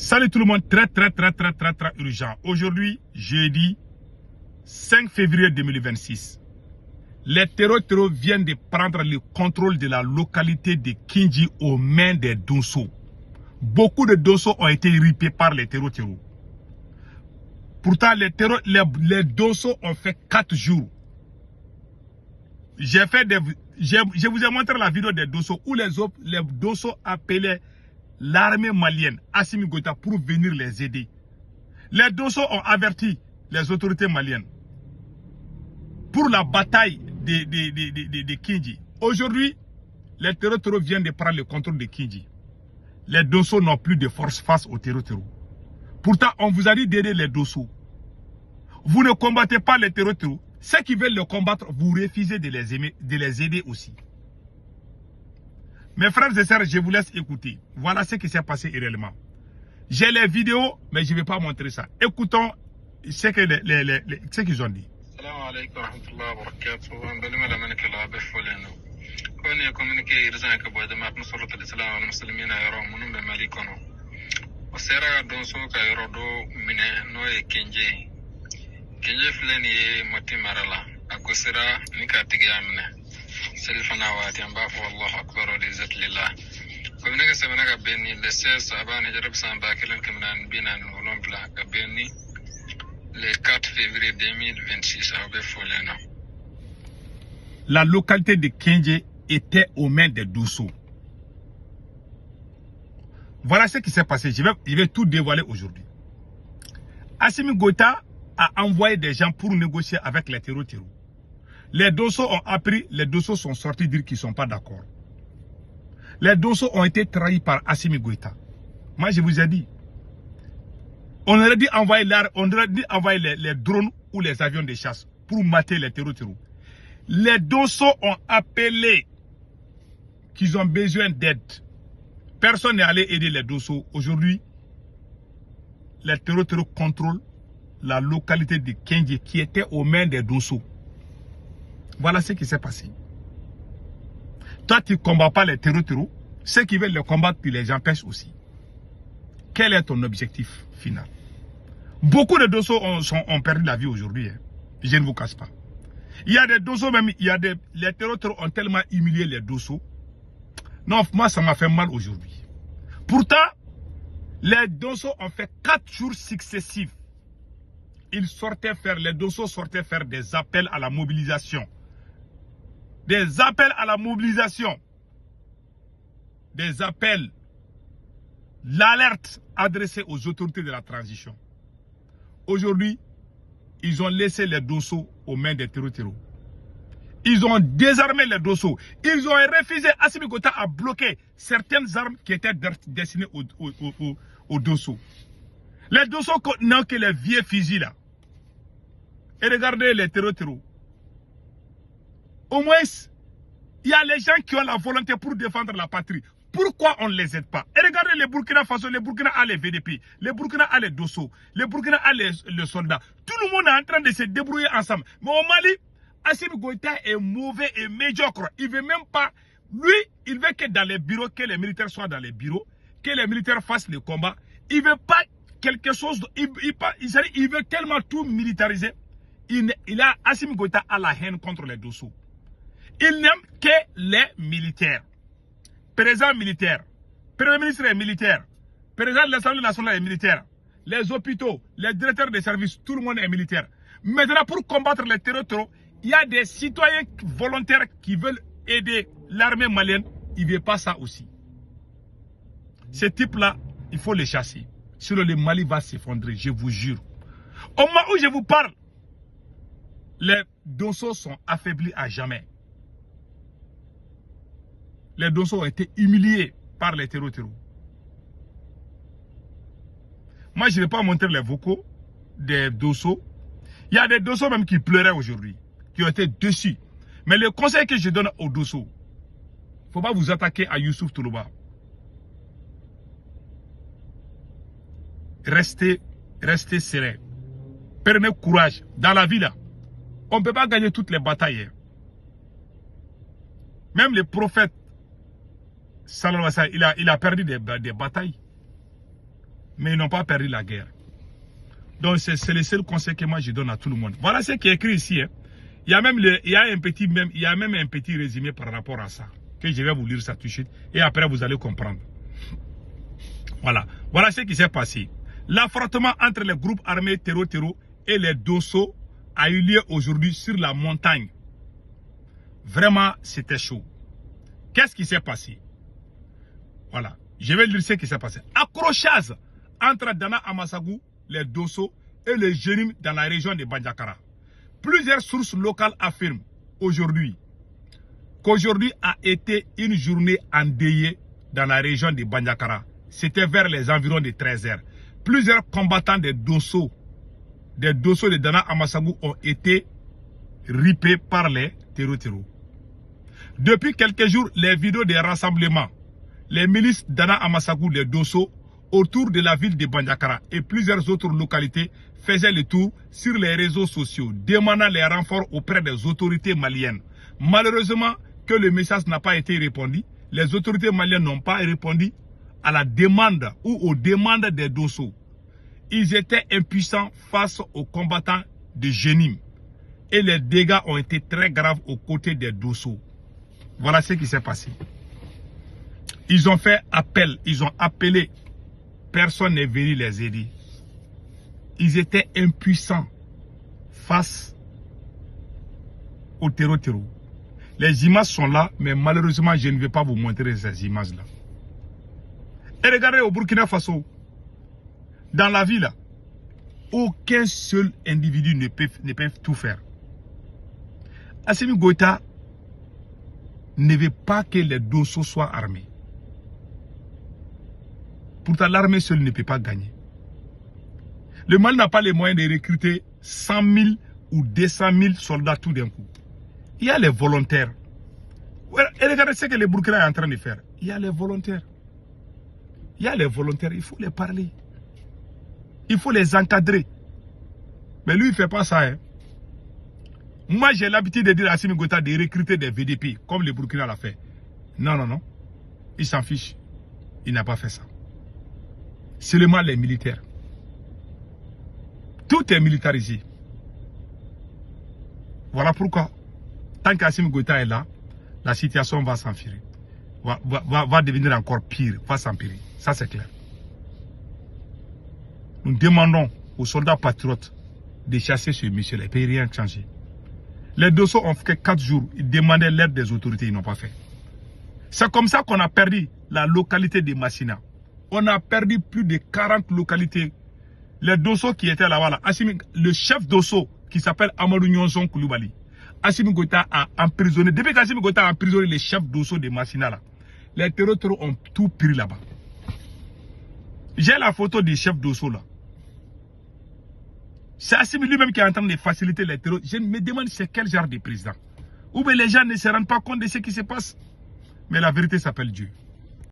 Salut tout le monde, très urgent. Aujourd'hui, jeudi 5 février 2026, les terreaux viennent de prendre le contrôle de la localité de Kindji aux mains des Dosso. Beaucoup de Dosso ont été ripés par les terreaux. Pourtant, les Dosso ont fait 4 jours. Je vous ai montré la vidéo des Dosso où les Dosso appelaient l'armée malienne, Assimi Goïta, pour venir les aider. Les Dosso ont averti les autorités maliennes pour la bataille de Kindji. Aujourd'hui, les terreaux viennent de prendre le contrôle de Kindji. Les Dosso n'ont plus de force face aux terreaux. Pourtant, on vous a dit d'aider les Dosso. Vous ne combattez pas les terreaux. Ceux qui veulent le combattre, vous refusez de les aider aussi. Mes frères et sœurs, je vous laisse écouter. Voilà ce qui s'est passé réellement. J'ai les vidéos, mais je ne vais pas montrer ça. Écoutons ce qu'ils ont dit. Salam alaikum wa rahmatullahi wa barakatuh. Mbalima la manaka la befoleno. Koni ya communiqué irzan ka boy jamaat nusrat al-islam wal muslimina yaro munum be malikono. Osera donso ka yaro do mine noye kenje. Kenje fleni ye mati marala. Agosera nika tigi amne. Selfana wa tiamba fo Allah akbar wa izzat lillah. Komina semana ka benni le 16 aban hijrab san bakilan kamnan binan wolon bla ka benni le 4 février 2026 à Befolena. La localité de Kindji était aux mains des Dosso. Voilà ce qui s'est passé. Je vais tout dévoiler aujourd'hui. Assimi Goïta a envoyé des gens pour négocier avec les terreaux. Les Dosso ont appris, les Dosso sont sortis dire qu'ils ne sont pas d'accord. Les Dosso ont été trahis par Assimi Goïta. Moi, je vous ai dit, on aurait dit envoyer les drones ou les avions de chasse pour mater les terreaux. Les Dosso ont appelé qu'ils ont besoin d'aide. Personne n'est allé aider les Dosso. Aujourd'hui, les terreaux contrôlent la localité de Kindji qui était aux mains des Dosso. Voilà ce qui s'est passé. Toi, tu ne combats pas les terreaux. Ceux qui veulent les combattre, tu les empêches aussi. Quel est ton objectif final? Beaucoup de Dosso ont perdu la vie aujourd'hui. Hein. Je ne vous cache pas. Il y a des Dosso même, les terreaux ont tellement humilié les Dosso. Non, moi ça m'a fait mal aujourd'hui. Pourtant, les Dosso ont fait 4 jours successifs. Les Dosso sortaient faire des appels à la mobilisation. Des appels à la mobilisation. Des appels, l'alerte adressée aux autorités de la transition. Aujourd'hui, ils ont laissé les Dosso aux mains des terreaux. Ils ont désarmé les Dosso. Ils ont refusé, Assimi Goïta à bloquer certaines armes qui étaient destinées aux Dosso. Les Dosso n'ont que les vieux fusils là. Et regardez les terreaux. Au moins, il y a les gens qui ont la volonté pour défendre la patrie. Pourquoi on ne les aide pas? Et regardez les Burkina Faso, les Burkina a les VDP, les Burkina a les Dosso, les Burkina a les soldats. Tout le monde est en train de se débrouiller ensemble. Mais au Mali, Assimi Goïta est mauvais et médiocre. Il ne veut même pas, lui, il veut que dans les bureaux, que les militaires soient dans les bureaux, que les militaires fassent le combat. Il ne veut pas quelque chose, il veut tellement tout militariser. Assimi Goïta a la haine contre les Dosso. Il n'aime que les militaires. Président militaire, Premier ministre est militaire, président de l'Assemblée nationale est militaire, les hôpitaux, les directeurs des services, tout le monde est militaire. Maintenant, pour combattre les terreaux, il y a des citoyens volontaires qui veulent aider l'armée malienne. Ils ne veulent pas ça aussi. Ces types-là, il faut les chasser. Sinon, le Mali va s'effondrer, je vous jure. Au moment où je vous parle, les Dosso sont affaiblis à jamais. Les Dosso ont été humiliés par les terreaux. Moi, je ne vais pas montrer les vocaux des Dosso. Il y a des Dosso même qui pleuraient aujourd'hui, qui ont été déçus. Mais le conseil que je donne aux Dosso, il ne faut pas vous attaquer à Youssouf Toulouba. Restez serein. Prenez courage. Dans la vie là, on ne peut pas gagner toutes les batailles. Même les prophètes, il a perdu des batailles. mais ils n'ont pas perdu la guerre. Donc c'est le seul conseil que moi je donne à tout le monde. Voilà ce qui est écrit ici. Hein. Il y a même un petit résumé par rapport à ça. Que je vais vous lire ça tout de suite. Et après vous allez comprendre. Voilà. Voilà ce qui s'est passé. L'affrontement entre les groupes armés Tero et les Dosso a eu lieu aujourd'hui sur la montagne. Vraiment, c'était chaud. Qu'est-ce qui s'est passé? Voilà. Je vais lire ce qui s'est passé. Accrochage entre Dana Amassagu, les Dosso et les Jenim dans la région de Bandiakara. Plusieurs sources locales affirment qu'aujourd'hui a été une journée endeuillée dans la région de Bandiakara. C'était vers les environs de 13 h. Plusieurs combattants des Dosso de Dana Amassagu ont été ripés par les Tero. Depuis quelques jours, les vidéos des rassemblements, les milices Dana Amassagu, les Dosso, autour de la ville de Bandiakara et plusieurs autres localités faisaient le tour sur les réseaux sociaux, demandant les renforts auprès des autorités maliennes. Malheureusement, que le message n'a pas été répondu, les autorités maliennes n'ont pas répondu à la demande ou aux demandes des Dosso. Ils étaient impuissants face aux combattants de Jenim et les dégâts ont été très graves aux côtés des Dosso. Voilà ce qui s'est passé. Ils ont fait appel, ils ont appelé. Personne n'est venu les aider. Ils étaient impuissants face au Tero. Les images sont là, mais malheureusement, je ne vais pas vous montrer ces images-là. Et regardez au Burkina Faso, dans la ville, aucun seul individu ne peut tout faire. Assimi Goïta ne veut pas que les Dosso soient armés. Pourtant, l'armée seule ne peut pas gagner. Le Mali n'a pas les moyens de recruter 100 000 ou 200 000 soldats tout d'un coup. Il y a les volontaires. Et regardez ce que le Burkina est en train de faire. Il y a les volontaires. Il y a les volontaires, il faut les parler. Il faut les encadrer. Mais lui, il ne fait pas ça. Hein. Moi, j'ai l'habitude de dire à Assimi Goïta de recruter des VDP, comme le Burkina l'a fait. Non. Il s'en fiche. Il n'a pas fait ça. Seulement les militaires. Tout est militarisé. Voilà pourquoi, tant qu'Assimi Goïta est là, la situation va s'empirer. Va devenir encore pire, va s'empirer. Ça, c'est clair. Nous demandons aux soldats patriotes de chasser ce monsieur-là. Il ne peut rien changer. Les Dosso ont fait 4 jours. Ils demandaient l'aide des autorités. Ils n'ont pas fait. C'est comme ça qu'on a perdu la localité de Massina. On a perdu plus de 40 localités. Les Dosso qui étaient là-bas, le chef Dosso qui s'appelle Amadou Nyonson Koulibaly, Assimi Goïta a emprisonné. Depuis qu'Assimi Goïta a emprisonné les chefs Dosso de Massina, là, les Tero ont tout pris là-bas. J'ai la photo du chef Dosso là. C'est Assimi lui-même qui est en train de faciliter les Tero. Je me demande c'est quel genre de président. Ou bien les gens ne se rendent pas compte de ce qui se passe. Mais la vérité s'appelle Dieu.